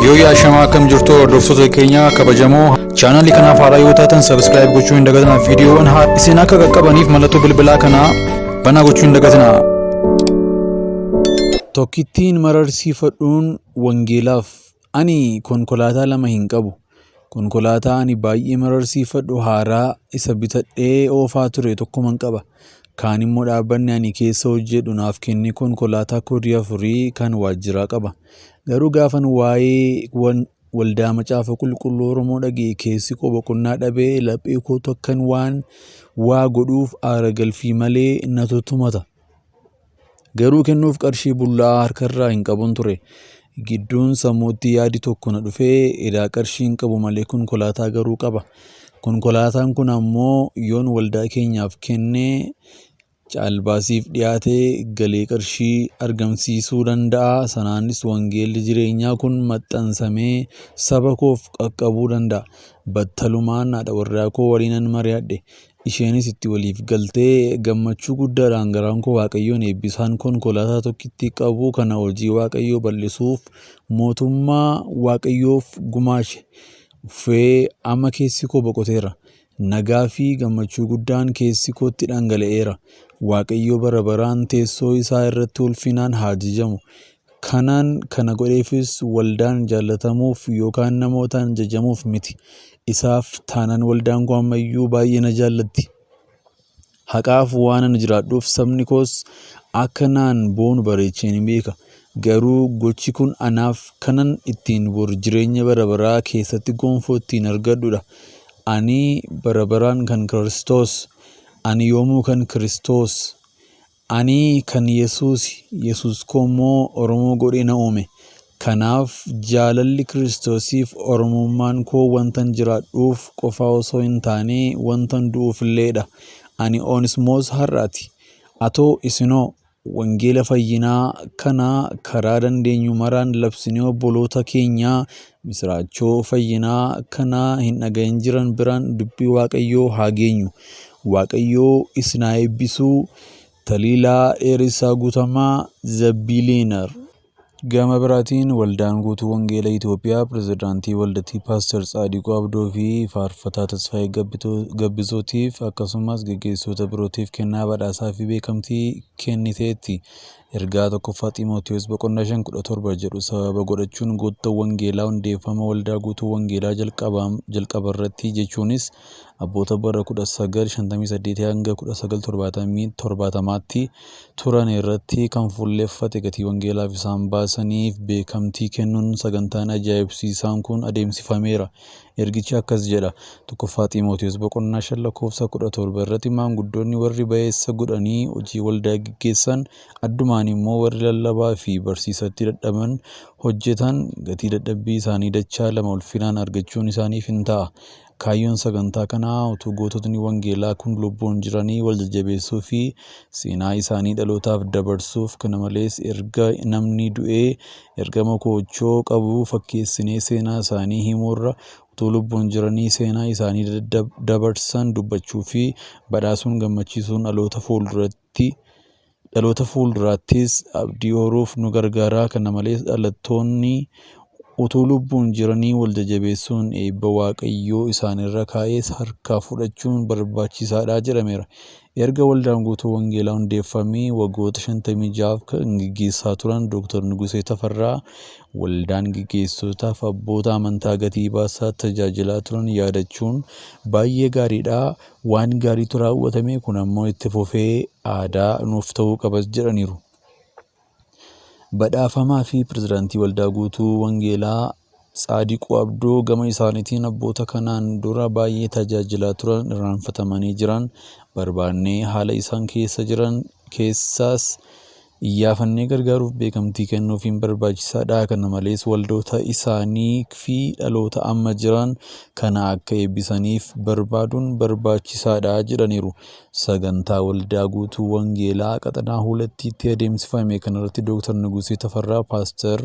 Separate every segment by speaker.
Speaker 1: Yoo yaashamaa akkam jirtu hordoftoota keenya kabajamoo chaanalii kanaaf haaraa yoo taatan subscribe gochuu hin dagatinaa. Viidiyoowwan isin akka qaqqabaniif mallattoo bilbilaa kanaa banaa gochuu hin dagatinaa. Tokkittiin mararsiifadhuun wangeelaaf ani konkolaataa lama hin qabu. Konkolaataa ani baay'ee mararsiifadhu haaraa isa bitadhee oofaa ture tokkoman qaba. Kaan immoo dhaabbanni ani keessa hojjedhu naaf kenne konkolaataa koodii 4 kan waajjiraa qaba. Garuu gaafan waa'ee waldaa macaafa qulqulluu Oromoo dhagee keessi koo boqonnaa dhabee laphee koo tokkan waa godhuuf aara galfii malee na tuttumata. Garuu kennuuf qarshii bullaa harkarraa hin qabun ture. Gidduun sammuutti yaadi tokko na dhufee edaa qarshii hin qabu malee konkolaataa garuu qaba. Konkolaataan kun ammoo yoon waldaa keenyaaf kennee caalbaasiif dhiyaatee galee qarshii argamsiisuu danda'a. Sanaanis wangeelli jireenyaa kun maxxansamee saba koof qaqqabuu danda'a. Battalumaan haadha warraa koo waliinan mari'adhe. Isheenis itti waliif galtee gammachuu guddaadhaan garaan koo Waaqayyoon eebbisaan konkolaataa tokkitti qabu kana hojii Waaqayyoo bal'isuuf mootummaa Waaqayyoof gumaashe. Uffee amma keessi koo boqoteera. Nagaa fi gammachuu guddaan keessi kootti dhangala'eera. Waaqayyo bara baraan teessoo isaa irratti ulfinaan haa jajamu. Kana godheefis waldaan jaallatamuuf yookaan namootaan jajamuuf miti. Isaaf taanaan waldaan koo ammayyuu baay'ee na jaallatti. Haqaaf waan ani jiraadhuuf sabni koos akka naan boonu bareecheen hin beeka. Garuu gochi kun anaaf kanan ittiin bor jireenya bara baraa keessatti gonfoo ittiin argadhudha. Ani bara baraan kan Kiristoos. Ani yoomuu kan Kiristoos. Ani kan Yesuus koommoo Oromoo godhee na uume. Kanaaf jaalalli Kiristoosiif Oromummaan koo wantan jiraadhuuf qofaa osoo hin taane wantan du'uuf illeedha. Ani Oonismoos har'aati. Atoo isinoo wangeela fayyinaa kana karaa dandeenyu maraan labsinee obboloota keenyaa misraachoo fayyinaa kana hin dhagahin jiran biraan dubbii Waaqayyoo haa geenyu. Waaqayyoo isin haa eebbisuu. Taliilaa Dheeressaa Guutamaa Zabbiileenar. Gama biraatiin waldaan guutuu wangeela Itoophiyaa pirezidaantii waldattii Paaster Tsaadiquu Abdoo fi faarfataa Tasfaayee Gabbisootiif akkasumas gaggeessitoota birootiif kennaa badhaasaa fi beekamtii kenniteetti. Ergaa tokkoffaa Xiimotewos boqonnaa 5:17 jedhu sababa godhachuun goota wangeelaa hundeeffama waldaa guutuu wangeelaa jalqaba irratti jechuunis abboota bara 1958 hanga 1970tti turan irratti kan fuulleffate gatii wangeelaaf isaan baasaniif beekamtii kennuun sagantaan ajaa'ibsiisaan kun adeemsifameera. Ergichi akkas jedha. Tokkoffaa Xiimotewos boqonnaa 5:17 irratti maanguddoonni warri ba'eessa godhanii hojii waldaa gaggeessan addumaan immoo warri lallabaa fi barsiisatti dadhaban hojjetan gatii dadhabbii isaanii dachaa lama ulfinaan argachuun isaaniif hin ta'a. Kaayyoon sagantaa kanaa utuu goototni wangeelaa kun lubbuun jiranii wal jajjabeessuu fi seenaa isaanii dhalootaaf dabarsuuf. Kana malees erga namni du'ee ergama koochoo qabu fakkeessinee seenaa isaanii himuurra utuu lubbuun jiranii seenaa isaanii dabarsan dubbachuu fi badhaasuun gammachiisuun dhaloota fuulduraattis abdii horuuf nu gargaara. Kana malees dhalattoonni utuu lubbuun jiranii wal jajjabeessuun eebba Waaqayyoo isaanirra kaa'es harkaa fudhachuun barbaachisaadha jedhameera. Erga waldaan guutuu wangeelaa hundeeffamee waggoota 56 kan gaggeessaa turan Dr. Nugusee Tafarraa waldaan gaggeessitootaaf abboota amantaa gatii baasaa tajaajilaa turan yaadachuun baay'ee gaariidha. Waan gaariitu raawwatame kun ammoo itti fufee aadaa nuuf ta'uu qabas jedhaniiru. Badhaafamaa fi pirezidaantii waldaa guutuu wangeelaa Tsaadiquu Abdoo gama isaaniitiin abboota kanaan dura baay'ee tajaajilaa turan irraanfatamanii jiran barbaannee haala isaan keessa jiran keessaas iyyaafannee gargaaruuf beekamtii kennuufiin barbaachisaadha. Kana malees waldoota isaanii fi dhaloota amma jiran kana akka eebbisaniif barbaaduun barbaachisaadha jedhaniiru. Sagantaa waldaa guutuu wangeelaa qaxanaa hulattiitti adeemsifame kanarratti Dr. Nugusee Tafarraa, Paaster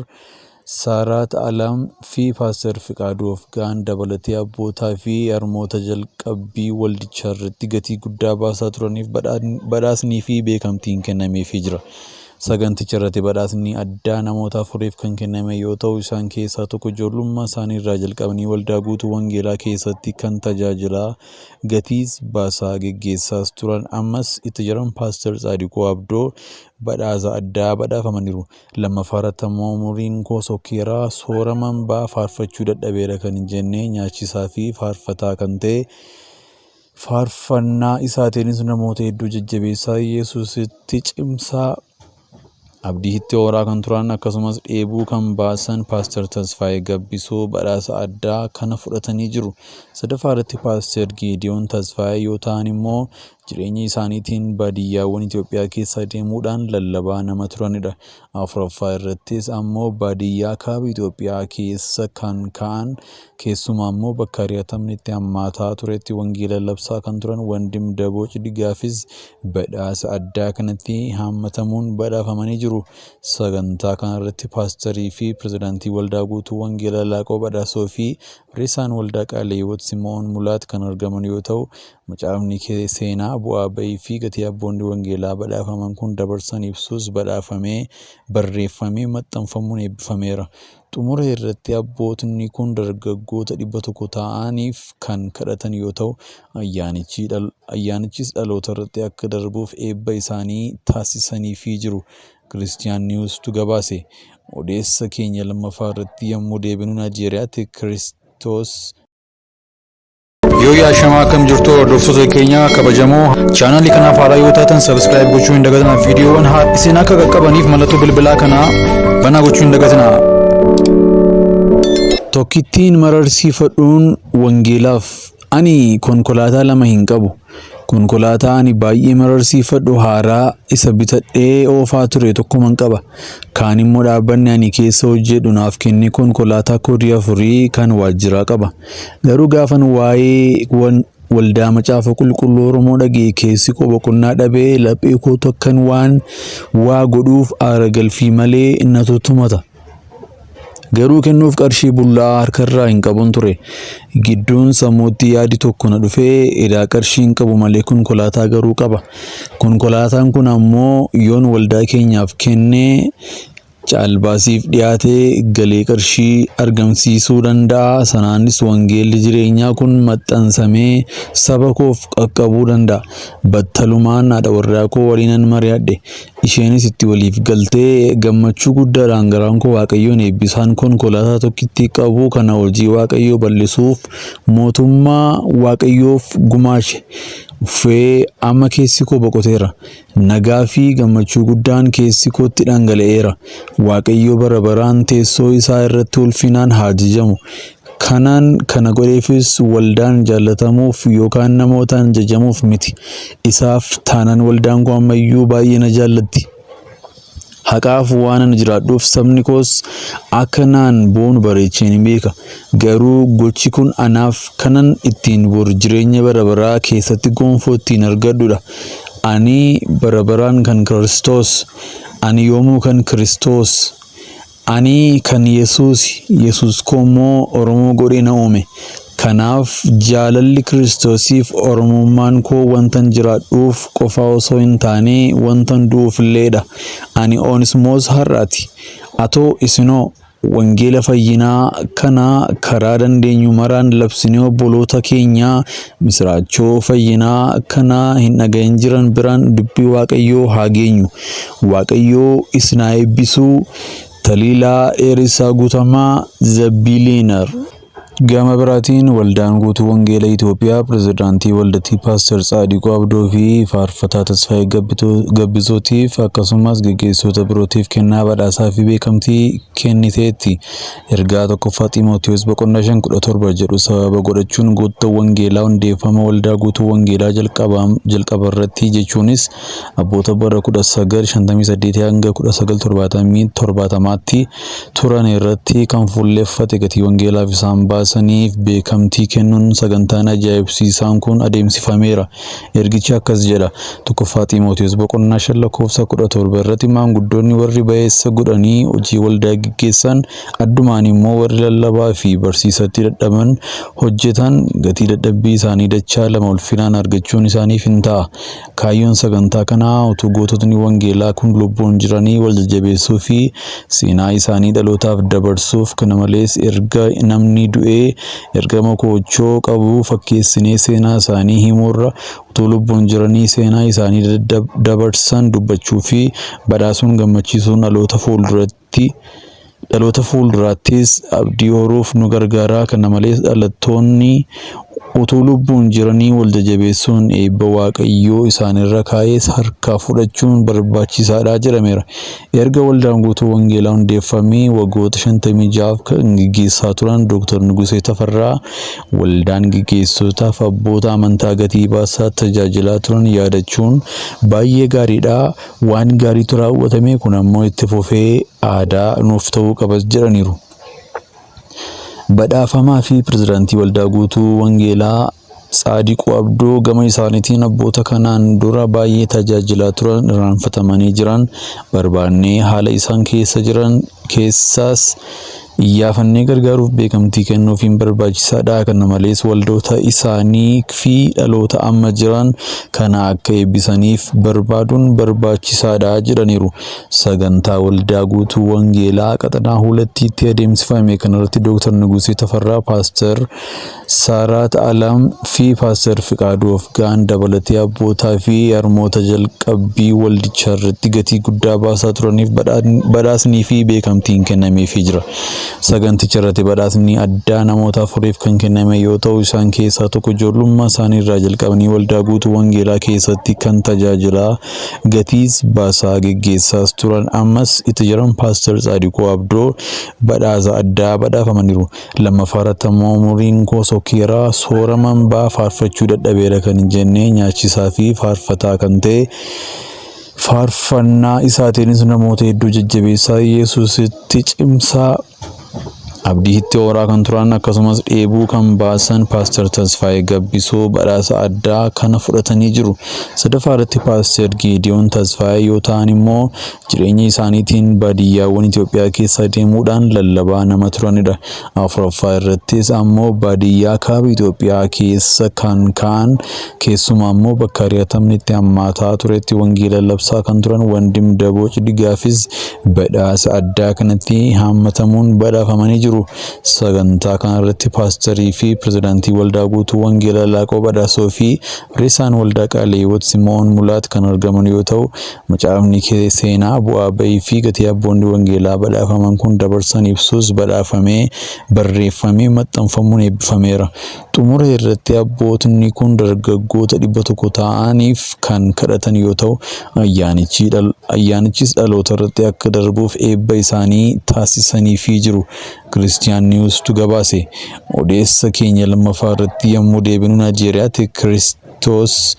Speaker 1: Saaraat Alam fi Paaster Fiqaaduu Afgaan dabalatee abbootaa fi harmoota jalqabbii waldichaa irratti gatii guddaa baasaa turaniif badhaasnii fi beekamtiin kennameefii jira. Saganticha irratti badhaasni addaa namoota afuriif kan kenname yoo ta'u isaan keessaa tokko ijoollummaa isaanii irraa jalqabanii waldaa guutuu wangeelaa keessatti kan tajaajilaa gatiis baasaa geggeessaas turan ammas itti jiran Paaster Tsaadiquu Abdoo badhaasa addaa badhaafamaniiru. Lammaffaarratti ammoo umuriin koo sokkeeraa sooraman ba'aa faarfachuu dadhabeera kan hin jenne nyaachisaa fi faarfataa kan ta'e faarfannaa isaatiinis namoota hedduu jajjabeessaa Yesuusitti cimsaa abdiitti horaa kan turan akkasumas dheebuu kan baasan Paaster Tasfaayee Gabbisoo badhaasa addaa kana fudhatanii jiru. Sadaffaarratti Paaster Gideon Tasfaayee yoo ta'an immoo jireenya isaaniitiin baadiyyaawwan Itoophiyaa keessa deemuudhaan lallabaa nama turanidha. Afuraffaa irrattis ammoo baadiyyaa kaaba Itoophiyaa keessa kan ka'an keessumaa ammoo bakka ari'atamni itti hammaataa turetti wangeela labsaa kan turan Wandim Daboo Cidigaafis badhaasa addaa kanatti hammatamuun badhaafamanii jiru. Sagantaa kanarratti paasterii fi pirezidaantii waldaa guutuu wangeelaa Laaqoo Badhaasoo fi Reessaan waldaa Qaaleeyywoot Simoon Mulaat kan argaman yoo ta'u macaafni seenaa bu'aa bahii fi gatii abboonni wangeelaa badhaafaman kun dabarsan ibsus badhaafamee barreeffamee maxxanfamuun eebbifameera. Xumura irratti abbootni kun dargaggoota 100 ta'aniif kan kadhatan yoo ta'u ayyaanichis dhaloota irratti akka darbuuf eebba isaanii taasisaniifii jiru. Kiristiyaan Niwustu gabaase. Odeessa keenya lammaffaa irratti yommuu deebinu Naayijeeriyaatti Kiristoos
Speaker 2: Yoo shamaa akkam jirtu hordoftoota keenya kabajamoo chaanalii kanaaf haaraa yoo taatan sabiskiraayib gochuu hin dagatinaa. Viidiyoowwan isin akka qaqqabaniif mallattoo bilbilaa kanaa banaa gochuu hin dagatinaa.
Speaker 1: Tokkittiin mararsiifadhuun wangeelaaf ani konkolaataa lama hin qabu. Konkolaataa ani baay'ee mararsiifadhu haaraa isa bitadhee oofaa ture tokkoman qaba. Kaan immoo dhaabbanni ani keessa hojjedhu naaf kenne konkolaataa Koodiyaa 4 kan waajjiraa qaba. Garuu gaafan waa'ee waldaa macaafa qulqulluu Oromoo dhagee keessi koo boqonnaa dhabee laphee koo tokkan waa godhuuf aara galfii malee na tuttumata. Garuu kennuuf qarshii bullaa harkarraa hin qabun ture. Gidduun sammuutti yaadi tokko na dhufee edaa qarshii hin qabu malee konkolaataa garuu qaba. Konkolaataan kun ammoo yoon waldaa keenyaaf kennee caalbaasiif dhiyaatee galee qarshii argamsiisuu danda'a. Sanaanis wangeelli jireenyaa kun maxxansamee saba koof qaqqabuu danda'a. Battalumaan haadha warraa koo waliinan mari'adhe. Isheenis itti waliif galtee gammachuu guddaadhaan garaan koo Waaqayyoon eebbisaan konkolaataa tokkitti qabu kana hojii Waaqayyoo bal'isuuf mootummaa Waaqayyoof gumaashe. Uffee amma keessi koo boqoteera. Nagaa fi gammachuu guddaan keessi kootti dhangala'eera. Waaqayyo bara baraan teessoo isaa irratti ulfinaan haa jajamu. Kana godheefis waldaan jaallatamuuf yookaan namootaan jajamuuf miti. Isaaf taanaan waldaan koo ammayyuu baay'ee na jaallatti. Haqaaf waan ani jiraadhuuf sabni koos akka naan boonu bareecheen hin beeka. Garuu gochi kun anaaf kanan ittiin bor jireenya bara baraa keessatti gonfoo ittiin argadhudha. Ani bara baraan kan Kiristoos. Ani yoomuu kan Kiristoos. Ani kan Yesuus koommoo Oromoo godhee na uume. Kanaaf jaalalli Kiristoosiif Oromummaan koo wantan jiraadhuuf qofa osoo hin taane wantan du'uuf illeedha. Ani Oonismoos har'aati. Atoo isinoo wangeela fayyinaa kana karaa dandeenyu maraan labsinee obboloota keenya misraachoo fayyinaa kana hin dhagahin jiran biraan dubbii Waaqayyoo haa geenyu. Waaqayyoo isin haa eebbisuu. Taliilaa Dheerisaa Guutamaa Zabbiliinar. Gama biraatiin waldaan guutuu wangeela Itoophiyaa pirezidaantii waldattii Paaster Tsaadiquu Abdoo fi faarfataa Tasfaayee Gabbisootiif akkasumas gaggeessitoota birootiif kennaa badhaasaa fi beekamtii kenniteetti. Ergaa tokkoffaa Xiimotewos boqonnaa 5:17 jedhu sababa godhachuun goota wangeelaa hundeeffama waldaa guutuu wangeelaa jalqaba irratti jechuunis abboota bara 1958 hanga 1970tti turan irratti kan fuulleffate gatii wangeelaaf isaan baase baasaniif beekamtii kennuun sagantaan ajaa'ibsiisaan kun adeemsifameera. Ergichi akkas jedha. Tokkoffaa Xiimotewos boqonnaa 5:17 irratti maanguddoonni warri ba'eessa godhanii hojii waldaa gaggeessan addumaan immoo warri lallabaa fi barsiisatti dadhaban hojjetan gatii dadhabbii isaanii dachaa lama ulfinaan argachuun isaaniif hin ta'a. Kaayyoon sagantaa kanaa utuu goototni wangeelaa kun lubbuun jiranii wal jajjabeessuu fi seenaa isaanii dhalootaaf dabarsuuf, kana malees erga namni du'ee ergama koochoo qabu fakkeessinee seenaa isaanii himuurra utuu lubbuun jiranii seenaa isaanii dabarsan dubbachuu fi badhaasuun gammachiisuun dhaloota fuulduraattis abdii horuuf nu gargaara. Kana malees dhalattoonni utuu lubbuun jiranii wal jajjabeessuun eebba Waaqayyoo isaanirra kaa'es harkaa fudhachuun barbaachisaadha jedhameera. Erga waldaan guutuu wangeelaa hundeeffamee waggoota 56 kan gaggeessaa turan Dr. Nugusee Tafarraa waldaan gaggeessotaaf abboota amantaa gatii baasaa tajaajilaa turan yaadachuun baay'ee gaariidha. Waan gaariitu raawwatame, kun ammoo itti fufee aadaa nuuf ta'uu qabas jedhaniiru. Badhaafamaa fi pirezidaantii waldaa guutuu wangeelaa Tsaadiquu Abdoo gama isaaniitiin abboota kanaan dura baay'ee tajaajilaa turan irraanfatamanii jiran barbaannee haala isaan keessa jiran keessaas iyyaafannee gargaaruuf beekamtii kennuufiin barbaachisaadha. Kana malees waldoota isaanii fi dhaloota amma jiran kana akka eebbisaniif barbaaduun barbaachisaadha jedhaniiru. Sagantaa waldaa guutuu wangeelaa qaxanaa hulattiitti adeemsifame kanarratti Dr. Nugusee Tafarraa, Paaster Saaraat Alam fi Paaster Fiqaaduu Afgaan dabalatee abbootaa fi harmoota jalqabbii waldichaa irratti gatii guddaa baasaa turaniif badhaasnii fi beekamtiin kennameefii jira. Saganticha irratti badhaasni addaa namoota afuriif kan kenname yoo ta'u, isaan keessaa tokko ijoollummaa isaanii irraa jalqabanii waldaa guutuu wangeelaa keessatti kan tajaajilaa gatiis baasaa geggeessaas turan ammas itti jiran Paaster Tsaadiquu Abdoo badhaasa addaa badhaafamaniiru. Lammaffaarratti ammoo umuriin koo sokkeeraa sooraman baa faarfachuu dadhabeera kan hin jenne nyaachisaa fi faarfataa kan ta'e faarfannaa isaatiinis namoota hedduu jajjabeessaa Yesuusitti cimsaa abdii itti horaa kan turan akkasumas dheebuu kan baasan Paaster Tasfaayee Gabbisoo badhaasa addaa kana fudhatanii jiru. Sadaffaarratti Paaster Gideon Tasfaayee yoo ta'an immoo jireenya isaaniitiin baadiyyaawwan Itoophiyaa keessa deemuudhaan lallabaa nama turanidha. Afuraffaa irrattis ammoo baadiyyaa kaaba Itoophiyaa keessa kan ka'an keessumaa ammoo bakka ari'atamni itti hammaataa turetti wangeela labsaa kan turan Wandim Daboo Cidigaafis badhaasa addaa kanatti hammatamuun badhaafamanii jiru. Sagantaa kanarratti paasterii fi pirezidaantii waldaa guutuu wangeelaa Laaqoo Badhaasoo fi Reesaan waldaa Qaaleewwat Simoon Mulaat kan argaman yoo ta'u, macaafni seenaa bu'aa bahii fi gatii abboonni wangeelaa badhaafaman kun dabarsan ibsus badhaafamee barreeffamee maxxanfamuun eebbifameera. Xumura irratti abbootni kun dargaggoota 100 ta'aniif kan kadhatan yoo ta'u, ayyaanichis dhaloota irratti akka darbuuf eebba isaanii taasisaniifii jiru. Christian News tu gabaase. Odeessa keenya lammaffaa irratti yommuu deebinu Naayijeeriyaatti Kiristoos